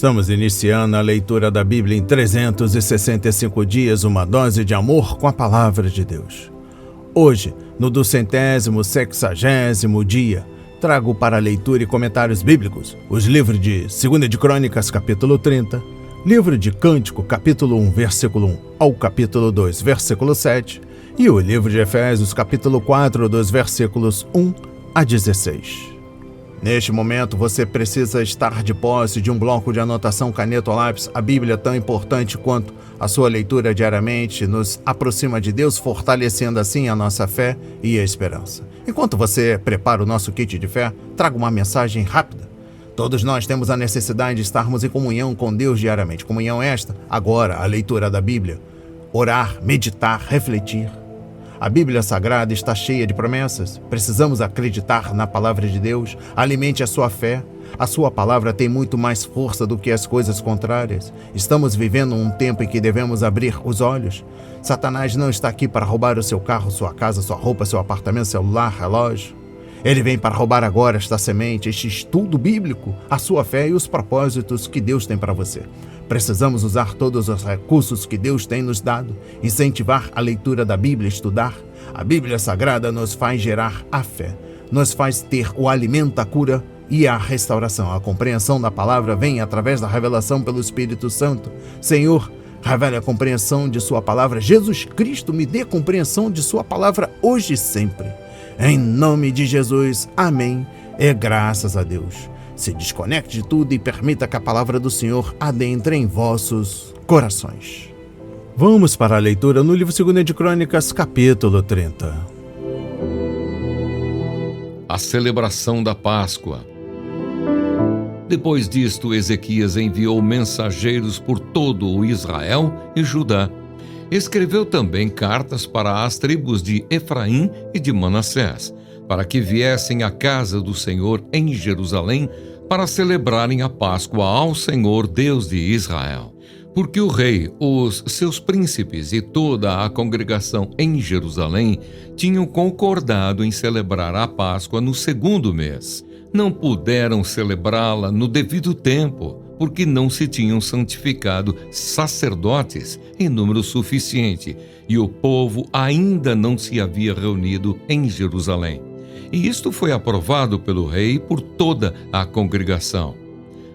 Estamos iniciando a leitura da Bíblia em 365 dias, uma dose de amor com a Palavra de Deus. Hoje, no 260º dia, trago para leitura e comentários bíblicos os livros de 2 de Crônicas, capítulo 30, livro de Cântico, capítulo 1, versículo 1 ao capítulo 2, versículo 7, e o livro de Efésios, capítulo 4, dos versículos 1 a 16. Neste momento, você precisa estar de posse de um bloco de anotação, caneta ou lápis. A Bíblia, tão importante quanto a sua leitura diariamente, nos aproxima de Deus, fortalecendo assim a nossa fé e a esperança. Enquanto você prepara o nosso kit de fé, trago uma mensagem rápida. Todos nós temos a necessidade de estarmos em comunhão com Deus diariamente. Comunhão esta, agora, a leitura da Bíblia. Orar, meditar, refletir. A Bíblia Sagrada está cheia de promessas. Precisamos acreditar na palavra de Deus. Alimente a sua fé. A sua palavra tem muito mais força do que as coisas contrárias. Estamos vivendo um tempo em que devemos abrir os olhos. Satanás não está aqui para roubar o seu carro, sua casa, sua roupa, seu apartamento, celular, relógio. Ele vem para roubar agora esta semente, este estudo bíblico, a sua fé e os propósitos que Deus tem para você. Precisamos usar todos os recursos que Deus tem nos dado, incentivar a leitura da Bíblia, estudar. A Bíblia Sagrada nos faz gerar a fé, nos faz ter o alimento, a cura e a restauração. A compreensão da palavra vem através da revelação pelo Espírito Santo. Senhor, revele a compreensão de sua palavra. Jesus Cristo, me dê compreensão de sua palavra hoje e sempre. Em nome de Jesus, amém. E graças a Deus. Se desconecte de tudo e permita que a palavra do Senhor adentre em vossos corações. Vamos para a leitura no livro 2 de Crônicas, capítulo 30. A celebração da Páscoa. Depois disto, Ezequias enviou mensageiros por todo o Israel e Judá. Escreveu também cartas para as tribos de Efraim e de Manassés, para que viessem à casa do Senhor em Jerusalém para celebrarem a Páscoa ao Senhor Deus de Israel. Porque o rei, os seus príncipes e toda a congregação em Jerusalém tinham concordado em celebrar a Páscoa no segundo mês. Não puderam celebrá-la no devido tempo, porque não se tinham santificado sacerdotes em número suficiente, e o povo ainda não se havia reunido em Jerusalém. E isto foi aprovado pelo rei e por toda a congregação.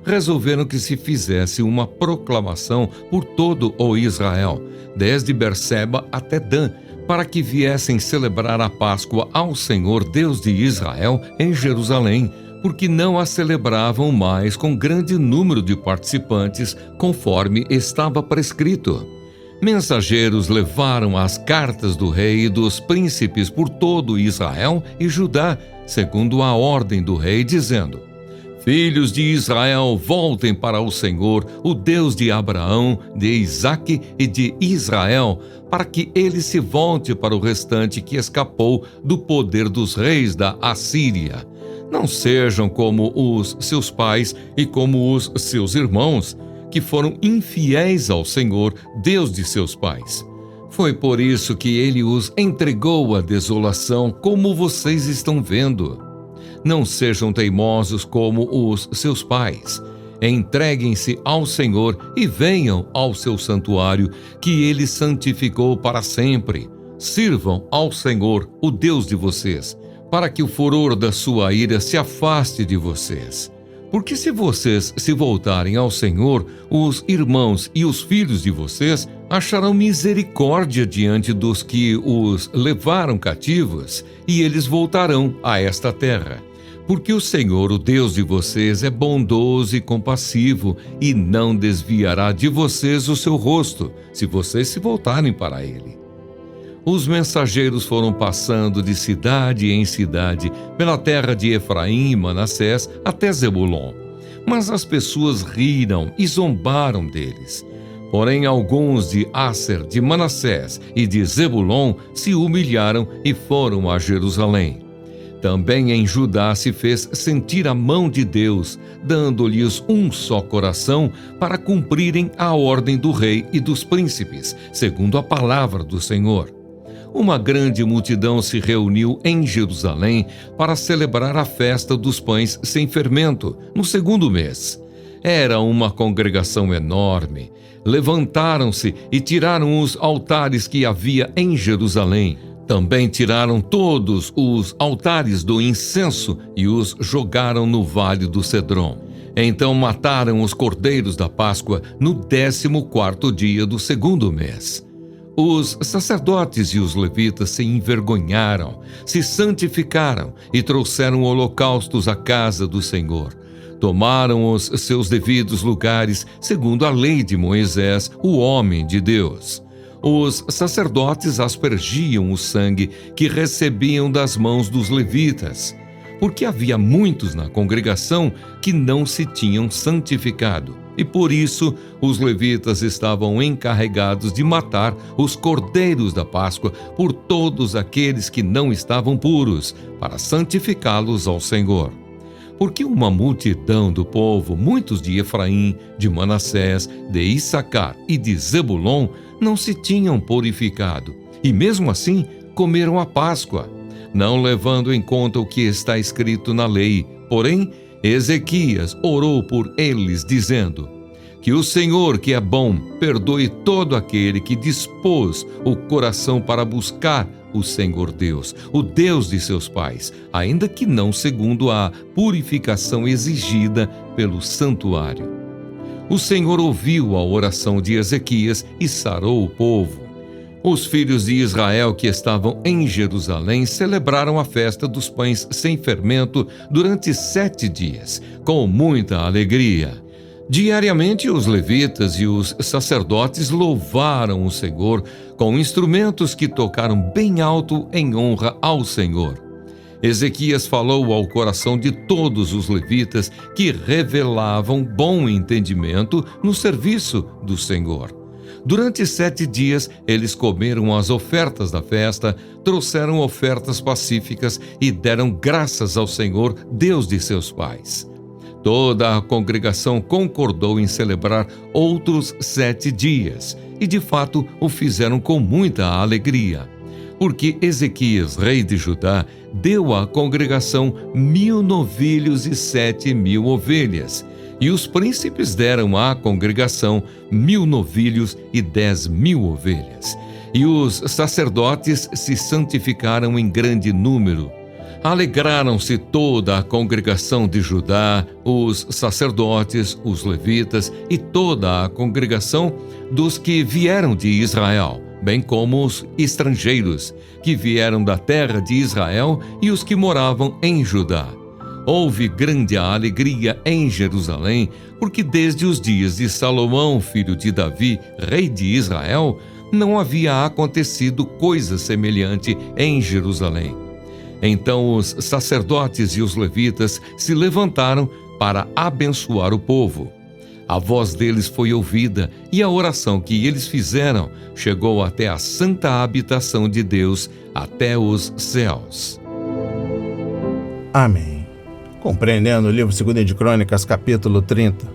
Resolveram que se fizesse uma proclamação por todo o Israel, desde Berseba até Dan, para que viessem celebrar a Páscoa ao Senhor Deus de Israel em Jerusalém, porque não a celebravam mais com grande número de participantes, conforme estava prescrito. Mensageiros levaram as cartas do rei e dos príncipes por todo Israel e Judá, segundo a ordem do rei, dizendo: Filhos de Israel, voltem para o Senhor, o Deus de Abraão, de Isaque e de Israel, para que ele se volte para o restante que escapou do poder dos reis da Assíria. Não sejam como os seus pais e como os seus irmãos, que foram infiéis ao Senhor, Deus de seus pais. Foi por isso que ele os entregou à desolação, como vocês estão vendo. Não sejam teimosos como os seus pais. Entreguem-se ao Senhor e venham ao seu santuário, que ele santificou para sempre. Sirvam ao Senhor, o Deus de vocês, para que o furor da sua ira se afaste de vocês. Porque se vocês se voltarem ao Senhor, os irmãos e os filhos de vocês acharão misericórdia diante dos que os levaram cativos, e eles voltarão a esta terra. Porque o Senhor, o Deus de vocês, é bondoso e compassivo, e não desviará de vocês o seu rosto, se vocês se voltarem para ele. Os mensageiros foram passando de cidade em cidade, pela terra de Efraim e Manassés até Zebulon. Mas as pessoas riram e zombaram deles. Porém, alguns de Asser, de Manassés e de Zebulon se humilharam e foram a Jerusalém. Também em Judá se fez sentir a mão de Deus, dando-lhes um só coração para cumprirem a ordem do rei e dos príncipes, segundo a palavra do Senhor. Uma grande multidão se reuniu em Jerusalém para celebrar a festa dos pães sem fermento, no segundo mês. Era uma congregação enorme. Levantaram-se e tiraram os altares que havia em Jerusalém. Também tiraram todos os altares do incenso e os jogaram no vale do Cedron. Então mataram os cordeiros da Páscoa no 14º dia do segundo mês. Os sacerdotes e os levitas se envergonharam, se santificaram e trouxeram holocaustos à casa do Senhor. Tomaram os seus devidos lugares, segundo a lei de Moisés, o homem de Deus. Os sacerdotes aspergiam o sangue que recebiam das mãos dos levitas, porque havia muitos na congregação que não se tinham santificado. E por isso os levitas estavam encarregados de matar os cordeiros da Páscoa por todos aqueles que não estavam puros, para santificá-los ao Senhor. Porque uma multidão do povo, muitos de Efraim, de Manassés, de Issacar e de Zebulon, não se tinham purificado, e mesmo assim comeram a Páscoa, não levando em conta o que está escrito na lei. Porém, Ezequias orou por eles, dizendo: que o Senhor, que é bom, perdoe todo aquele que dispôs o coração para buscar o Senhor Deus, o Deus de seus pais, ainda que não segundo a purificação exigida pelo santuário. O Senhor ouviu a oração de Ezequias e sarou o povo. Os filhos de Israel que estavam em Jerusalém celebraram a festa dos pães sem fermento durante 7 dias, com muita alegria. Diariamente, os levitas e os sacerdotes louvaram o Senhor com instrumentos que tocaram bem alto em honra ao Senhor. Ezequias falou ao coração de todos os levitas que revelavam bom entendimento no serviço do Senhor. Durante 7 dias, eles comeram as ofertas da festa, trouxeram ofertas pacíficas e deram graças ao Senhor, Deus de seus pais. Toda a congregação concordou em celebrar outros 7 dias, e de fato o fizeram com muita alegria. Porque Ezequias, rei de Judá, deu à congregação 1.000 novilhos e 7.000 ovelhas, e os príncipes deram à congregação 1.000 novilhos e 10.000 ovelhas. E os sacerdotes se santificaram em grande número. Alegraram-se toda a congregação de Judá, os sacerdotes, os levitas e toda a congregação dos que vieram de Israel, bem como os estrangeiros que vieram da terra de Israel e os que moravam em Judá. Houve grande alegria em Jerusalém, porque desde os dias de Salomão, filho de Davi, rei de Israel, não havia acontecido coisa semelhante em Jerusalém. Então os sacerdotes e os levitas se levantaram para abençoar o povo. A voz deles foi ouvida e a oração que eles fizeram chegou até a santa habitação de Deus, até os céus. Amém. Compreendendo o livro 2 de Crônicas, capítulo 30.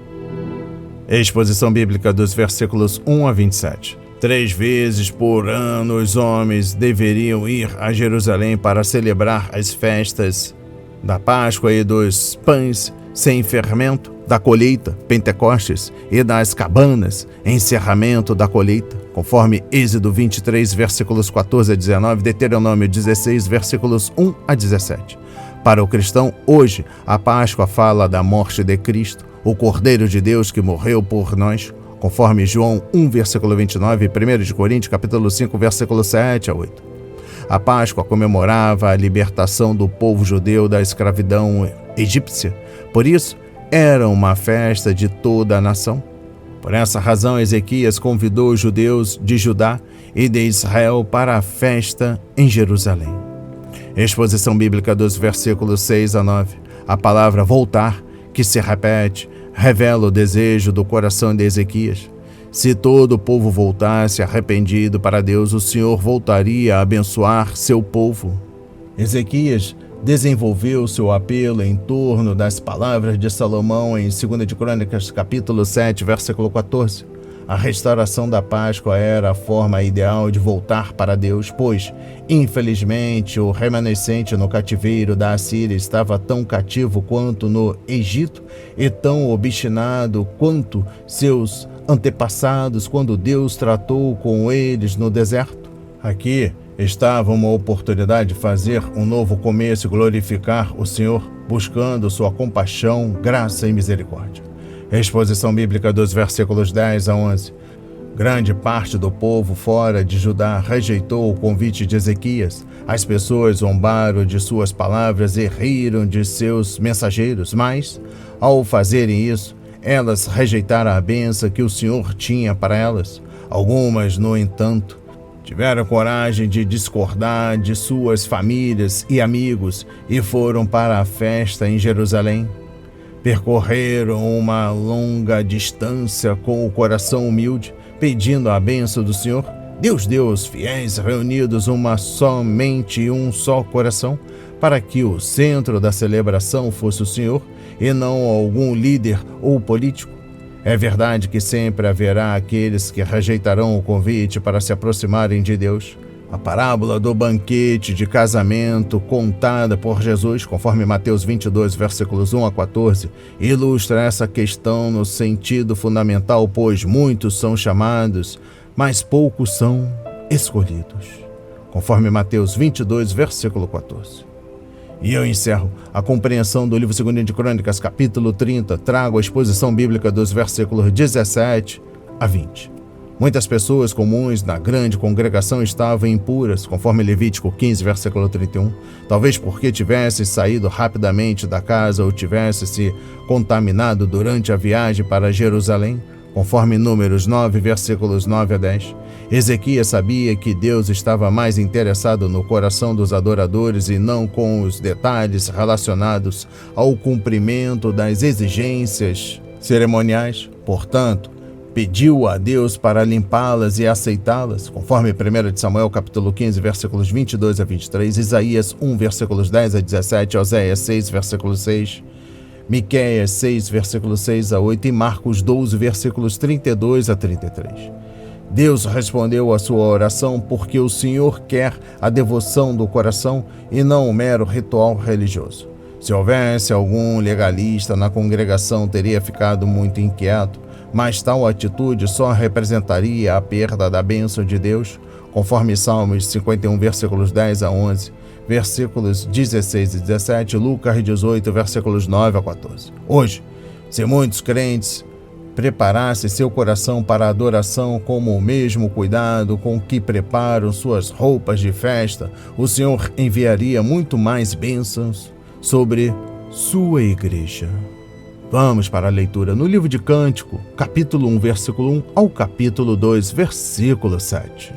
Exposição bíblica dos versículos 1 a 27. 3 vezes por ano os homens deveriam ir a Jerusalém para celebrar as festas da Páscoa e dos pães sem fermento, da colheita, Pentecostes, e das cabanas, encerramento da colheita, conforme Êxodo 23, versículos 14 a 19, Deuteronômio 16, versículos 1 a 17. Para o cristão, hoje, a Páscoa fala da morte de Cristo, o Cordeiro de Deus que morreu por nós, conforme João 1, versículo 29 e 1 de Coríntios, capítulo 5, versículo 7 a 8. A Páscoa comemorava a libertação do povo judeu da escravidão egípcia. Por isso, era uma festa de toda a nação. Por essa razão, Ezequias convidou os judeus de Judá e de Israel para a festa em Jerusalém. Exposição bíblica dos versículos 6 a 9. A palavra voltar, que se repete, revela o desejo do coração de Ezequias. Se todo o povo voltasse arrependido para Deus, o Senhor voltaria a abençoar seu povo. Ezequias desenvolveu seu apelo em torno das palavras de Salomão em 2 de Crônicas, capítulo 7, versículo 14. A restauração da Páscoa era a forma ideal de voltar para Deus, pois, infelizmente, o remanescente no cativeiro da Assíria estava tão cativo quanto no Egito e tão obstinado quanto seus antepassados quando Deus tratou com eles no deserto. Aqui estava uma oportunidade de fazer um novo começo e glorificar o Senhor, buscando sua compaixão, graça e misericórdia. Exposição bíblica dos versículos 10 a 11. Grande parte do povo fora de Judá rejeitou o convite de Ezequias. As pessoas zombaram de suas palavras e riram de seus mensageiros, mas, ao fazerem isso, elas rejeitaram a bênção que o Senhor tinha para elas. Algumas, no entanto, tiveram coragem de discordar de suas famílias e amigos e foram para a festa em Jerusalém. Percorreram uma longa distância com o coração humilde, pedindo a bênção do Senhor. Deus deu aos fiéis reunidos uma só mente e um só coração, para que o centro da celebração fosse o Senhor e não algum líder ou político. É verdade que sempre haverá aqueles que rejeitarão o convite para se aproximarem de Deus. A parábola do banquete de casamento contada por Jesus, conforme Mateus 22, versículos 1 a 14, ilustra essa questão no sentido fundamental, pois muitos são chamados, mas poucos são escolhidos, conforme Mateus 22, versículo 14. E eu encerro a compreensão do livro 2 de Crônicas, capítulo 30, trago a exposição bíblica dos versículos 17 a 20. Muitas pessoas comuns na grande congregação estavam impuras, conforme Levítico 15, versículo 31, talvez porque tivessem saído rapidamente da casa ou tivessem se contaminado durante a viagem para Jerusalém, conforme Números 9, versículos 9 a 10. Ezequias sabia que Deus estava mais interessado no coração dos adoradores e não com os detalhes relacionados ao cumprimento das exigências cerimoniais. Portanto, pediu a Deus para limpá-las e aceitá-las, conforme 1 Samuel capítulo 15, versículos 22 a 23, Isaías 1, versículos 10 a 17, Oséias 6, versículo 6, Miqueias 6, versículos 6 a 8 e Marcos 12, versículos 32 a 33. Deus respondeu à sua oração porque o Senhor quer a devoção do coração e não um mero ritual religioso. Se houvesse algum legalista na congregação, teria ficado muito inquieto, mas tal atitude só representaria a perda da bênção de Deus, conforme Salmos 51, versículos 10 a 11, versículos 16 e 17, Lucas 18, versículos 9 a 14. Hoje, se muitos crentes preparassem seu coração para a adoração como o mesmo cuidado com que preparam suas roupas de festa, o Senhor enviaria muito mais bênçãos sobre sua igreja. Vamos para a leitura no livro de Cântico, capítulo 1, versículo 1 ao capítulo 2, versículo 7.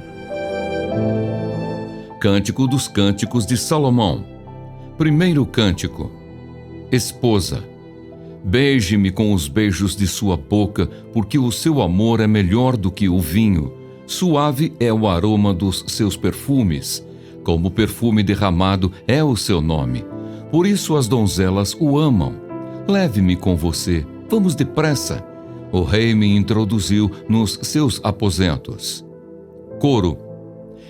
Cântico dos Cânticos de Salomão. Primeiro cântico. Esposa, beije-me com os beijos de sua boca, porque o seu amor é melhor do que o vinho. Suave é o aroma dos seus perfumes, como perfume derramado é o seu nome. Por isso as donzelas o amam. Leve-me com você, vamos depressa. O rei me introduziu nos seus aposentos. Coro.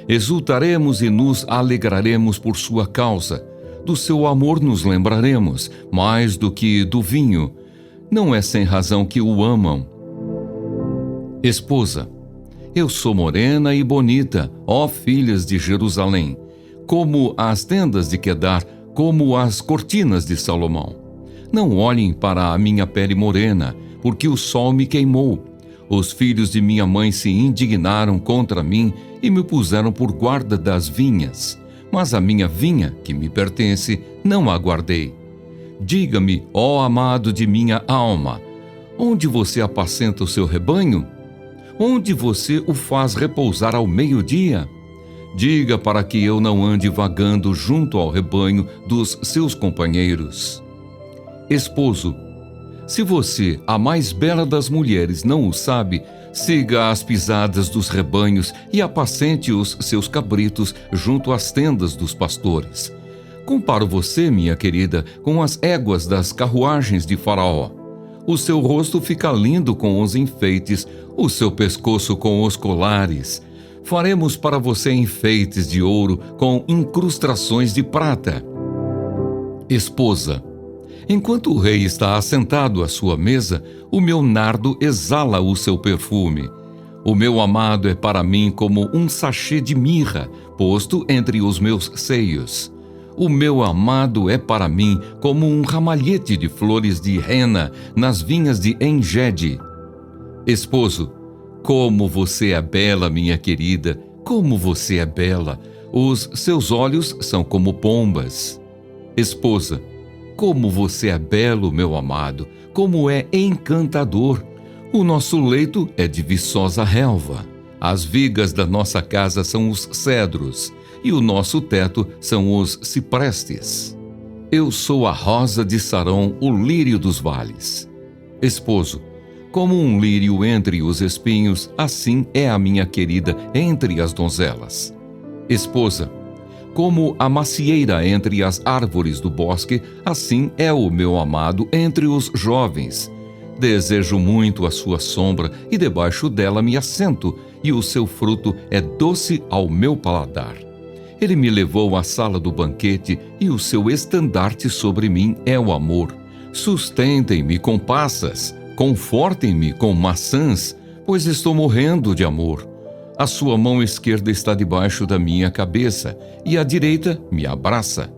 Exultaremos e nos alegraremos por sua causa. Do seu amor nos lembraremos, mais do que do vinho. Não é sem razão que o amam. Esposa. Eu sou morena e bonita, ó filhas de Jerusalém, como as tendas de Quedar, como as cortinas de Salomão. Não olhem para a minha pele morena, porque o sol me queimou. Os filhos de minha mãe se indignaram contra mim e me puseram por guarda das vinhas. Mas a minha vinha, que me pertence, não a guardei. Diga-me, ó amado de minha alma, onde você apacenta o seu rebanho? Onde você o faz repousar ao meio-dia? Diga para que eu não ande vagando junto ao rebanho dos seus companheiros. Esposo, se você, a mais bela das mulheres, não o sabe, siga as pisadas dos rebanhos e apacente os seus cabritos junto às tendas dos pastores. Comparo você, minha querida, com as éguas das carruagens de Faraó. O seu rosto fica lindo com os enfeites, o seu pescoço com os colares. Faremos para você enfeites de ouro com incrustações de prata. Esposa, enquanto o rei está assentado à sua mesa, o meu nardo exala o seu perfume. O meu amado é para mim como um sachê de mirra, posto entre os meus seios. O meu amado é para mim como um ramalhete de flores de rena nas vinhas de Engedi. Esposo, como você é bela, minha querida, como você é bela. Os seus olhos são como pombas. Esposa, como você é belo, meu amado, como é encantador. O nosso leito é de viçosa relva. As vigas da nossa casa são os cedros, e o nosso teto são os ciprestes. Eu sou a rosa de Sarão, o lírio dos vales. Esposo, como um lírio entre os espinhos, assim é a minha querida entre as donzelas. Esposa, como a macieira entre as árvores do bosque, assim é o meu amado entre os jovens. Desejo muito a sua sombra, e debaixo dela me assento, e o seu fruto é doce ao meu paladar. Ele me levou à sala do banquete, e o seu estandarte sobre mim é o amor. Sustentem-me com passas, confortem-me com maçãs, pois estou morrendo de amor. A sua mão esquerda está debaixo da minha cabeça, e a direita me abraça.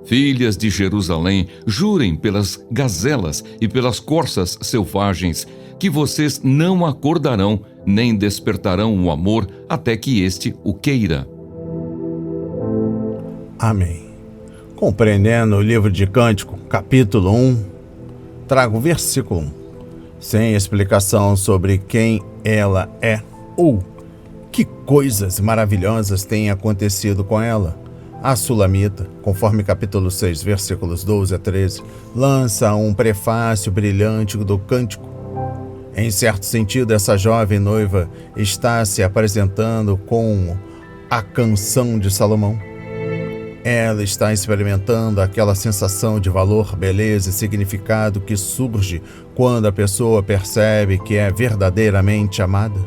Filhas de Jerusalém, jurem pelas gazelas e pelas corças selvagens, que vocês não acordarão, nem despertarão o amor, até que este o queira. Amém. Compreendendo o livro de Cântico, capítulo 1, trago o versículo 1, sem explicação sobre quem ela é ou que coisas maravilhosas têm acontecido com ela. A Sulamita, conforme capítulo 6, versículos 12 a 13, lança um prefácio brilhante do cântico. Em certo sentido, essa jovem noiva está se apresentando com a canção de Salomão. Ela está experimentando aquela sensação de valor, beleza e significado que surge quando a pessoa percebe que é verdadeiramente amada.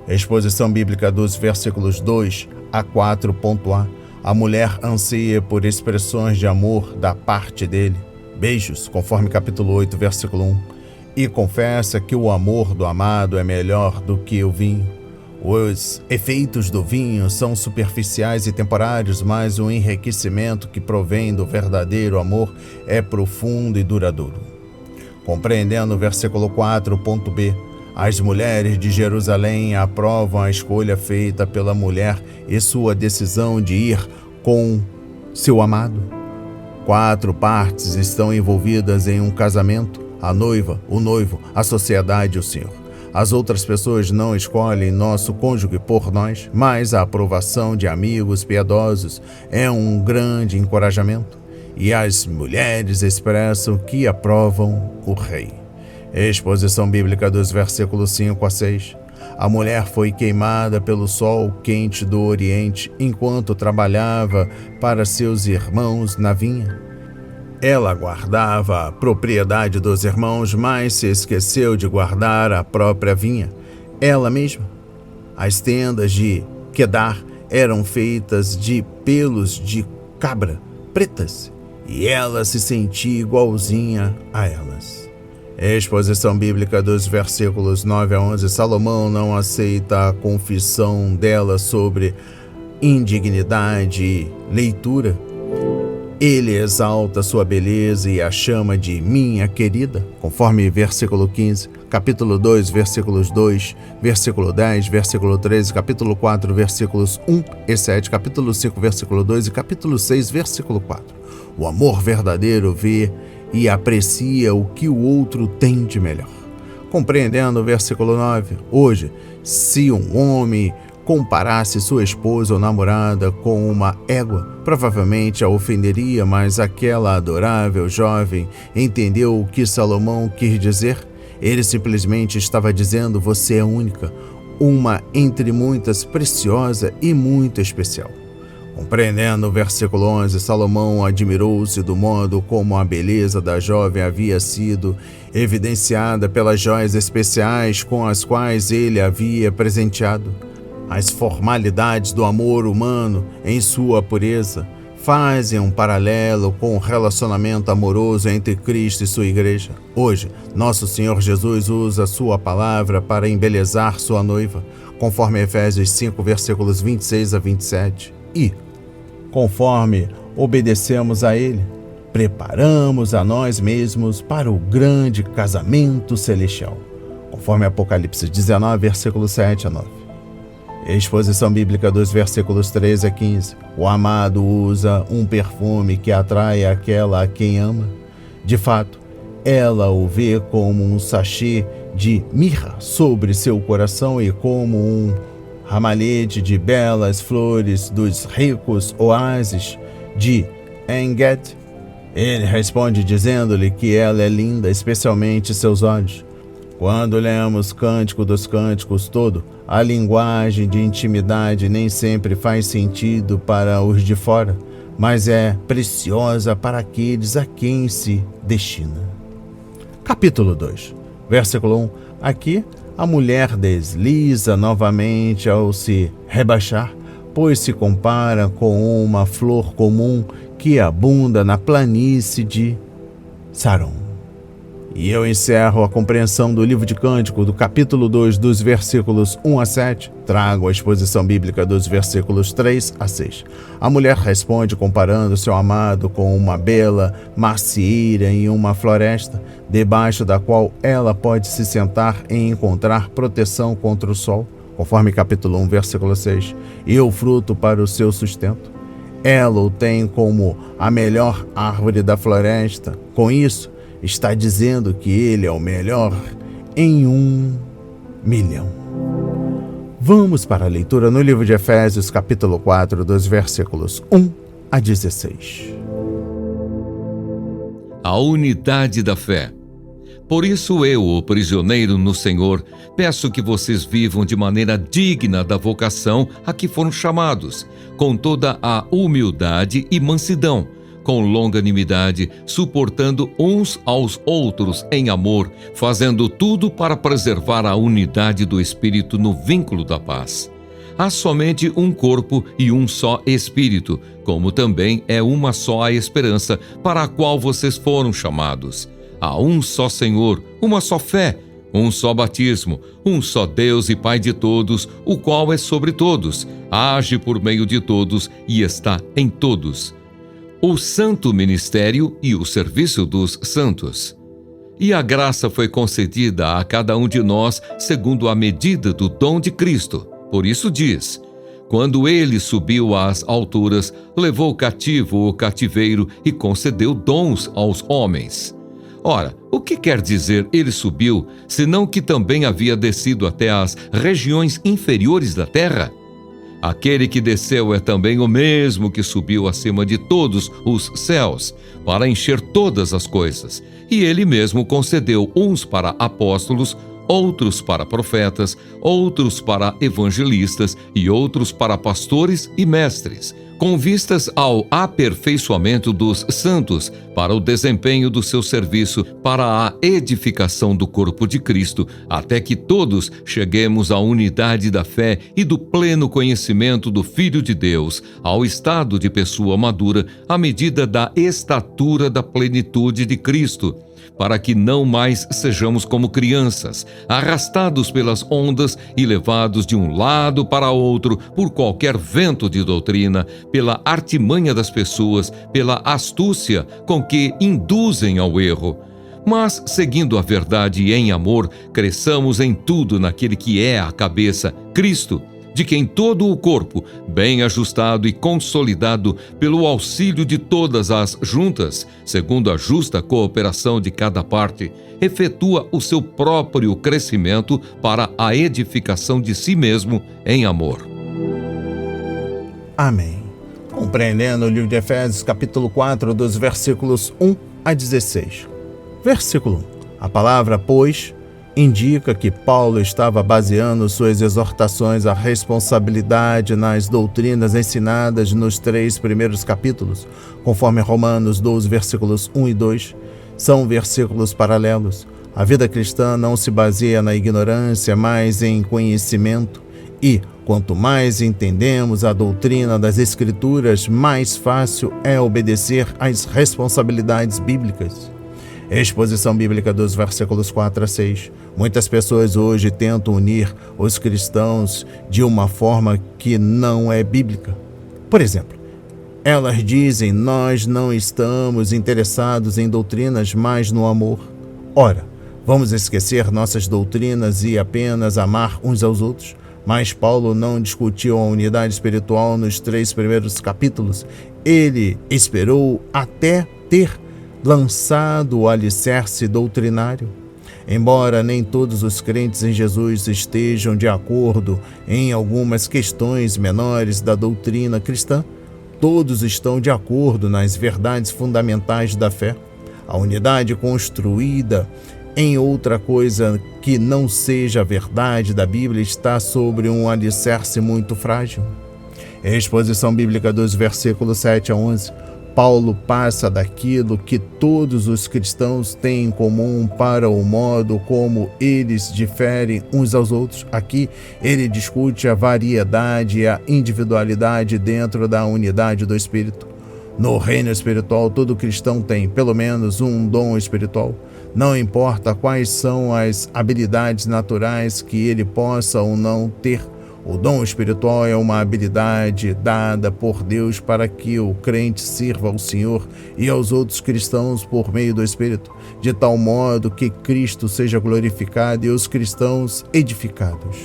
Exposição bíblica dos versículos 2 a 4.a. A mulher anseia por expressões de amor da parte dele. Beijos, conforme capítulo 8, versículo 1. E confessa que o amor do amado é melhor do que o vinho. Os efeitos do vinho são superficiais e temporários, mas o enriquecimento que provém do verdadeiro amor é profundo e duradouro. Compreendendo o versículo 4.b, as mulheres de Jerusalém aprovam a escolha feita pela mulher e sua decisão de ir com seu amado. 4 partes estão envolvidas em um casamento: a noiva, o noivo, a sociedade e o Senhor. As outras pessoas não escolhem nosso cônjuge por nós, mas a aprovação de amigos piedosos é um grande encorajamento, e as mulheres expressam que aprovam o rei. Exposição bíblica dos versículos 5 a 6. A mulher foi queimada pelo sol quente do Oriente enquanto trabalhava para seus irmãos na vinha. Ela guardava a propriedade dos irmãos, mas se esqueceu de guardar a própria vinha, ela mesma. As tendas de Quedar eram feitas de pelos de cabra pretas, e ela se sentia igualzinha a elas. Exposição bíblica dos versículos 9 a 11. Salomão não aceita a confissão dela sobre indignidade e leitura. Ele exalta sua beleza e a chama de minha querida, conforme versículo 15, capítulo 2, versículos 2, versículo 10, versículo 13, capítulo 4, versículos 1 e 7, capítulo 5, versículo 2 e capítulo 6, versículo 4. O amor verdadeiro vê e aprecia o que o outro tem de melhor. Compreendendo o versículo 9, hoje, se um homem comparasse sua esposa ou namorada com uma égua, provavelmente a ofenderia, mas aquela adorável jovem entendeu o que Salomão quis dizer. Ele simplesmente estava dizendo: você é única, uma entre muitas, preciosa e muito especial. Compreendendo o versículo 11, Salomão admirou-se do modo como a beleza da jovem havia sido evidenciada pelas joias especiais com as quais ele havia presenteado. As formalidades do amor humano, em sua pureza, fazem um paralelo com o relacionamento amoroso entre Cristo e sua igreja. Hoje, nosso Senhor Jesus usa sua palavra para embelezar sua noiva, conforme Efésios 5, versículos 26 a 27. E, conforme obedecemos a Ele, preparamos a nós mesmos para o grande casamento celestial, conforme Apocalipse 19, versículos 7 a 9. Exposição bíblica dos versículos 13 a 15. O amado usa um perfume que atrai aquela a quem ama. De fato, ela o vê como um sachê de mirra sobre seu coração e como um ramalhete de belas flores dos ricos oásis de En-Gedi. Ele responde dizendo-lhe que ela é linda, especialmente seus olhos. Quando lemos Cântico dos Cânticos todo, a linguagem de intimidade nem sempre faz sentido para os de fora, mas é preciosa para aqueles a quem se destina. Capítulo 2, versículo 1. Aqui, a mulher desliza novamente ao se rebaixar, pois se compara com uma flor comum que abunda na planície de Saron. E eu encerro a compreensão do livro de Cântico, do capítulo 2, dos versículos 1 a 7. Trago a exposição bíblica dos versículos 3 a 6. A mulher responde comparando seu amado com uma bela macieira em uma floresta, debaixo da qual ela pode se sentar e encontrar proteção contra o sol, conforme capítulo 1, versículo 6. E o fruto para o seu sustento. Ela o tem como a melhor árvore da floresta. Com isso, está dizendo que ele é o melhor em 1.000.000. Vamos para a leitura no livro de Efésios, capítulo 4, dos versículos 1 a 16. A unidade da fé. Por isso eu, o prisioneiro no Senhor, peço que vocês vivam de maneira digna da vocação a que foram chamados, com toda a humildade e mansidão, com longanimidade, suportando uns aos outros em amor, fazendo tudo para preservar a unidade do Espírito no vínculo da paz. Há somente um corpo e um só Espírito, como também é uma só a esperança para a qual vocês foram chamados. Há um só Senhor, uma só fé, um só batismo, um só Deus e Pai de todos, o qual é sobre todos, age por meio de todos e está em todos. O santo ministério e o serviço dos santos. E a graça foi concedida a cada um de nós segundo a medida do dom de Cristo. Por isso diz: quando ele subiu às alturas, levou cativo o cativeiro e concedeu dons aos homens. Ora, o que quer dizer ele subiu, senão que também havia descido até as regiões inferiores da terra? Aquele que desceu é também o mesmo que subiu acima de todos os céus, para encher todas as coisas. E ele mesmo concedeu uns para apóstolos, outros para profetas, outros para evangelistas e outros para pastores e mestres, com vistas ao aperfeiçoamento dos santos, para o desempenho do seu serviço, para a edificação do corpo de Cristo, até que todos cheguemos à unidade da fé e do pleno conhecimento do Filho de Deus, ao estado de pessoa madura, à medida da estatura da plenitude de Cristo, para que não mais sejamos como crianças, arrastados pelas ondas e levados de um lado para outro por qualquer vento de doutrina, pela artimanha das pessoas, pela astúcia com que induzem ao erro. Mas, seguindo a verdade em amor, cresçamos em tudo naquele que é a cabeça, Cristo, de quem todo o corpo, bem ajustado e consolidado pelo auxílio de todas as juntas, segundo a justa cooperação de cada parte, efetua o seu próprio crescimento para a edificação de si mesmo em amor. Amém. Compreendendo o livro de Efésios, capítulo 4, dos versículos 1 a 16. Versículo 1. A palavra, pois, indica que Paulo estava baseando suas exortações à responsabilidade nas doutrinas ensinadas nos 3 primeiros capítulos, conforme Romanos 12, versículos 1 e 2. São versículos paralelos. A vida cristã não se baseia na ignorância, mas em conhecimento. E, quanto mais entendemos a doutrina das Escrituras, mais fácil é obedecer às responsabilidades bíblicas. Exposição bíblica dos versículos 4 a 6. Muitas pessoas hoje tentam unir os cristãos de uma forma que não é bíblica. Por exemplo, elas dizem: nós não estamos interessados em doutrinas, mas no amor. Ora, vamos esquecer nossas doutrinas e apenas amar uns aos outros? Mas Paulo não discutiu a unidade espiritual nos 3 primeiros capítulos. Ele esperou até ter lançado o alicerce doutrinário. Embora nem todos os crentes em Jesus estejam de acordo em algumas questões menores da doutrina cristã, todos estão de acordo nas verdades fundamentais da fé. A unidade construída em outra coisa que não seja a verdade da Bíblia está sobre um alicerce muito frágil. Exposição bíblica dos versículos 7 a 11. Paulo passa daquilo que todos os cristãos têm em comum para o modo como eles diferem uns aos outros. Aqui ele discute a variedade e a individualidade dentro da unidade do Espírito. No reino espiritual, todo cristão tem pelo menos um dom espiritual. Não importa quais são as habilidades naturais que ele possa ou não ter. O dom espiritual é uma habilidade dada por Deus para que o crente sirva ao Senhor e aos outros cristãos por meio do Espírito, de tal modo que Cristo seja glorificado e os cristãos edificados.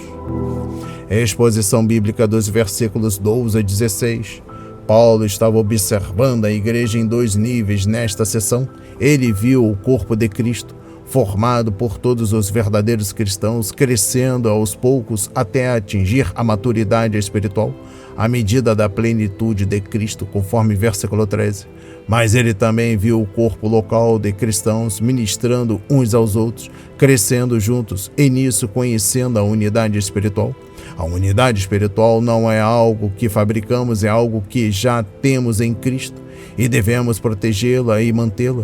Exposição bíblica dos versículos 12 a 16. Paulo estava observando a igreja em 2 níveis nesta sessão. Ele viu o corpo de Cristo, formado por todos os verdadeiros cristãos, crescendo aos poucos até atingir a maturidade espiritual, à medida da plenitude de Cristo, conforme versículo 13. Mas ele também viu o corpo local de cristãos ministrando uns aos outros, crescendo juntos, e nisso conhecendo a unidade espiritual. A unidade espiritual não é algo que fabricamos, é algo que já temos em Cristo e devemos protegê-la e mantê-la.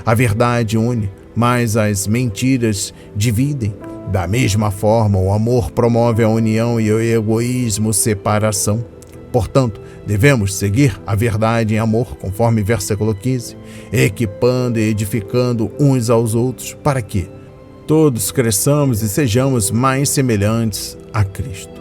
A verdade une, mas as mentiras dividem. Da mesma forma, o amor promove a união e o egoísmo separação. Portanto, devemos seguir a verdade em amor, conforme versículo 15, equipando e edificando uns aos outros, para que todos cresçamos e sejamos mais semelhantes a Cristo.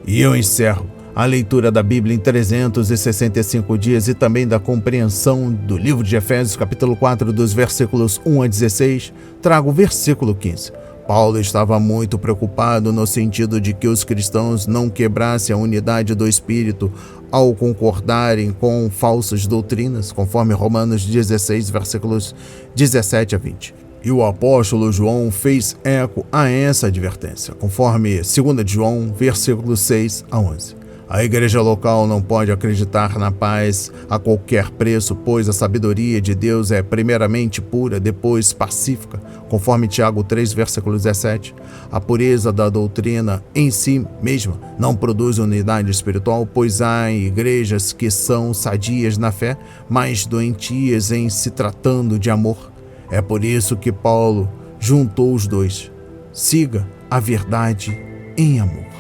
E eu encerro a leitura da Bíblia em 365 dias e também da compreensão do livro de Efésios, capítulo 4, dos versículos 1 a 16, trago o versículo 15. Paulo estava muito preocupado no sentido de que os cristãos não quebrassem a unidade do Espírito ao concordarem com falsas doutrinas, conforme Romanos 16, versículos 17 a 20. E o apóstolo João fez eco a essa advertência, conforme 2 João, versículos 6 a 11. A igreja local não pode acreditar na paz a qualquer preço, pois a sabedoria de Deus é primeiramente pura, depois pacífica, conforme Tiago 3, versículo 17. A pureza da doutrina em si mesma não produz unidade espiritual, pois há igrejas que são sadias na fé, mas doentias em se tratando de amor. É por isso que Paulo juntou os dois. Siga a verdade em amor.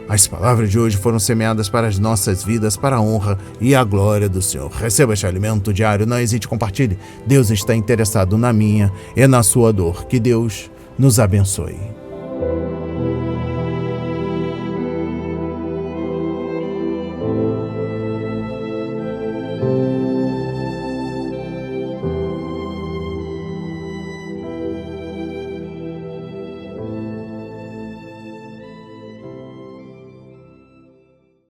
As palavras de hoje foram semeadas para as nossas vidas, para a honra e a glória do Senhor. Receba este alimento diário, não hesite, compartilhe. Deus está interessado na minha e na sua dor. Que Deus nos abençoe.